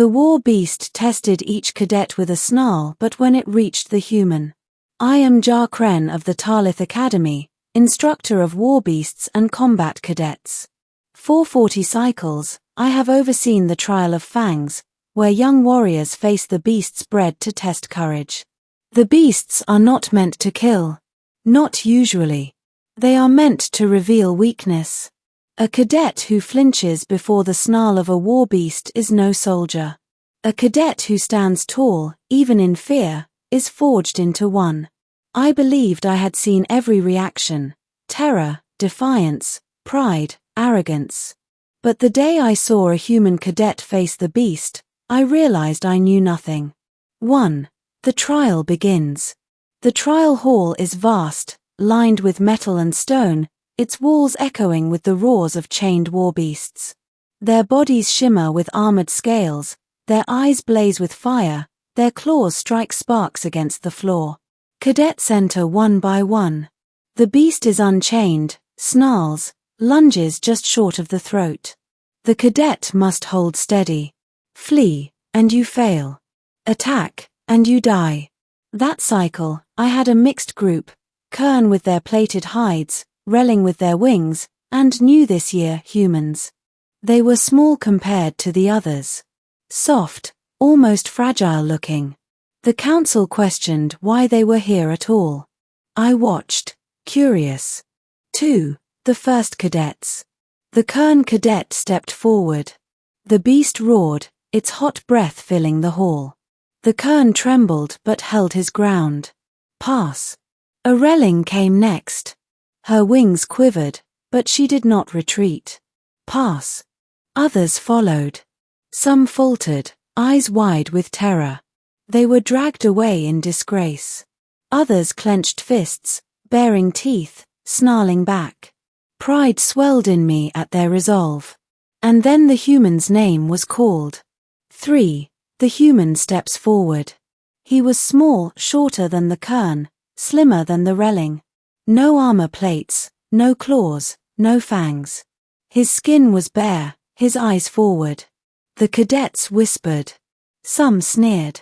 The war beast tested each cadet with a snarl, but when it reached the human. I am Jar Kren of the Tarlith Academy, instructor of war beasts and combat cadets. For 40 cycles, I have overseen the trial of fangs, where young warriors face the beasts bred to test courage. The beasts are not meant to kill. Not usually. They are meant to reveal weakness. A cadet who flinches before the snarl of a war beast is no soldier. A cadet who stands tall, even in fear, is forged into one. I believed I had seen every reaction: terror, defiance, pride, arrogance. But the day I saw a human cadet face the beast, I realized I knew nothing. 1. The trial begins. The trial hall is vast, lined with metal and stone, its walls echoing with the roars of chained war beasts. Their bodies shimmer with armored scales, their eyes blaze with fire, their claws strike sparks against the floor. Cadets enter one by one. The beast is unchained, snarls, lunges just short of the throat. The cadet must hold steady. Flee, and you fail. Attack, and you die. That cycle, I had a mixed group, Kern with their plated hides, Relling with their wings, and new this year, humans. They were small compared to the others. Soft, almost fragile looking. The council questioned why they were here at all. I watched, curious. 2. The first cadets. The Kern cadet stepped forward. The beast roared, its hot breath filling the hall. The Kern trembled but held his ground. Pass. A Relling came next. Her wings quivered, but she did not retreat. Pass. Others followed. Some faltered, eyes wide with terror. They were dragged away in disgrace. Others clenched fists, baring teeth, snarling back. Pride swelled in me at their resolve. And then the human's name was called. 3. The human steps forward. He was small, shorter than the Kern, slimmer than the Relling. No armor plates, no claws, no fangs. His skin was bare, his eyes forward. The cadets whispered. Some sneered.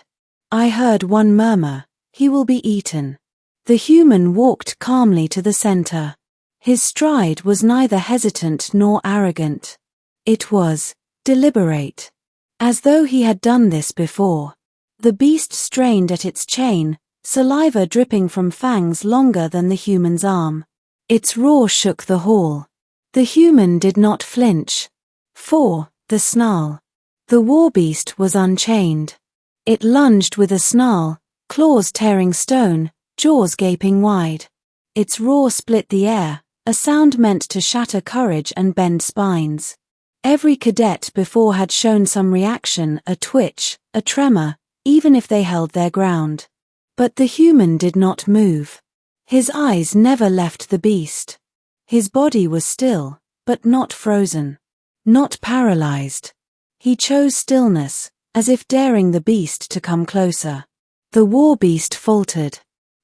I heard one murmur, he will be eaten. The human walked calmly to the center. His stride was neither hesitant nor arrogant. It was deliberate. As though he had done this before. The beast strained at its chain, saliva dripping from fangs longer than the human's arm. Its roar shook the hall. The human did not flinch. 4. The snarl. The war beast was unchained. It lunged with a snarl, claws tearing stone, jaws gaping wide. Its roar split the air, a sound meant to shatter courage and bend spines. Every cadet before had shown some reaction, a twitch, a tremor, even if they held their ground. But the human did not move. His eyes never left the beast. His body was still, but not frozen. Not paralyzed. He chose stillness, as if daring the beast to come closer. The war beast faltered.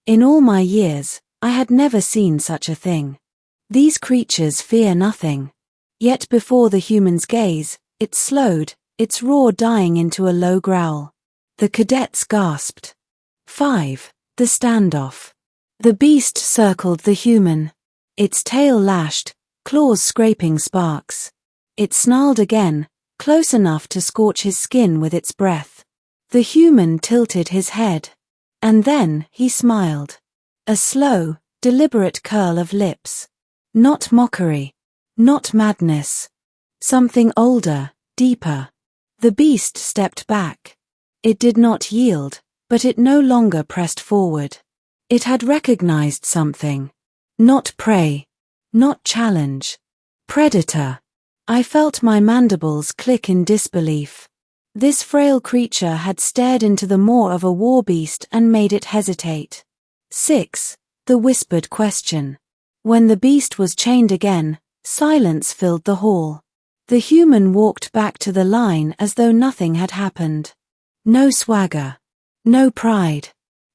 In all my years, I had never seen such a thing. These creatures fear nothing. Yet before the human's gaze, it slowed, its roar dying into a low growl. The cadets gasped. 5. The standoff. The beast circled the human. Its tail lashed, claws scraping sparks. It snarled again, close enough to scorch his skin with its breath. The human tilted his head. And then he smiled. A slow, deliberate curl of lips. Not mockery. Not madness. Something older, deeper. The beast stepped back. It did not yield, but it no longer pressed forward. It had recognized something. Not prey. Not challenge. Predator. I felt my mandibles click in disbelief. This frail creature had stared into the maw of a war beast and made it hesitate. 6. The whispered question. When the beast was chained again, silence filled the hall. The human walked back to the line as though nothing had happened. No swagger. No pride.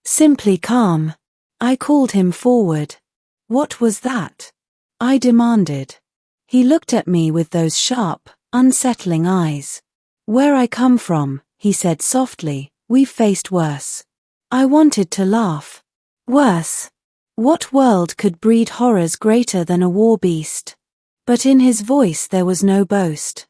Simply calm. I called him forward. What was that? I demanded. He looked at me with those sharp, unsettling eyes. Where I come from, he said softly, "we've faced worse." I wanted to laugh. Worse? What world could breed horrors greater than a war beast? But in his voice there was no boast.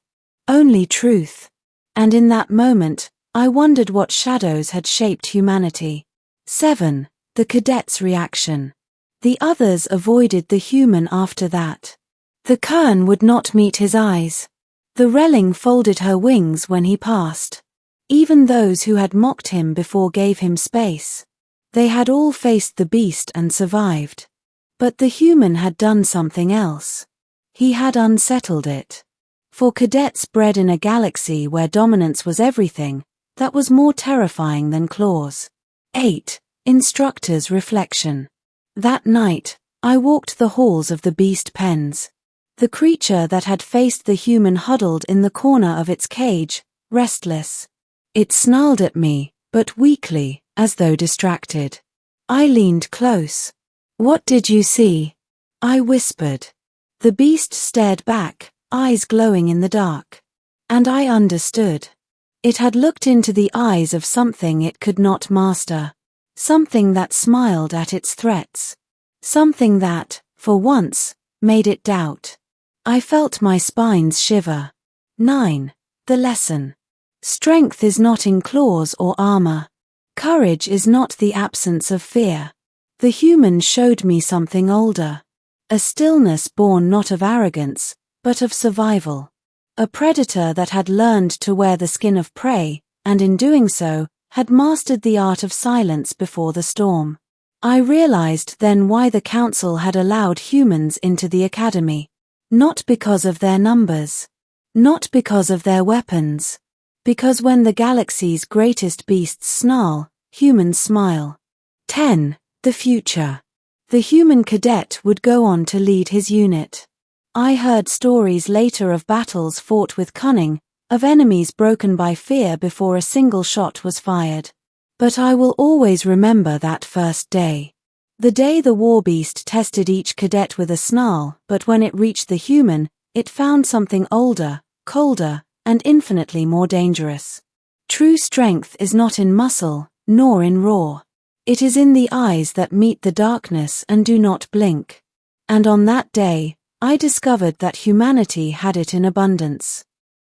Only truth. And in that moment, I wondered what shadows had shaped humanity. 7. The cadet's reaction. The others avoided the human after that. The kern would not meet his eyes. The relling folded her wings when he passed. Even those who had mocked him before gave him space. They had all faced the beast and survived. But the human had done something else. He had unsettled it. For cadets bred in a galaxy where dominance was everything, that was more terrifying than claws. 8. Instructor's reflection. That night, I walked the halls of the beast pens. The creature that had faced the human huddled in the corner of its cage, restless. It snarled at me, but weakly, as though distracted. I leaned close. "What did you see?" I whispered. The beast stared back, eyes glowing in the dark. And I understood. It had looked into the eyes of something it could not master. Something that smiled at its threats. Something that, for once, made it doubt. I felt my spines shiver. 9. The lesson. Strength is not in claws or armor. Courage is not the absence of fear. The human showed me something older. A stillness born not of arrogance, but of survival. A predator that had learned to wear the skin of prey, and in doing so, had mastered the art of silence before the storm. I realized then why the Council had allowed humans into the Academy. Not because of their numbers. Not because of their weapons. Because when the galaxy's greatest beasts snarl, humans smile. 10. The future. The human cadet would go on to lead his unit. I heard stories later of battles fought with cunning, of enemies broken by fear before a single shot was fired. But I will always remember that first day. The day the war beast tested each cadet with a snarl, but when it reached the human, it found something older, colder, and infinitely more dangerous. True strength is not in muscle, nor in roar. It is in the eyes that meet the darkness and do not blink. And on that day, I discovered that humanity had it in abundance.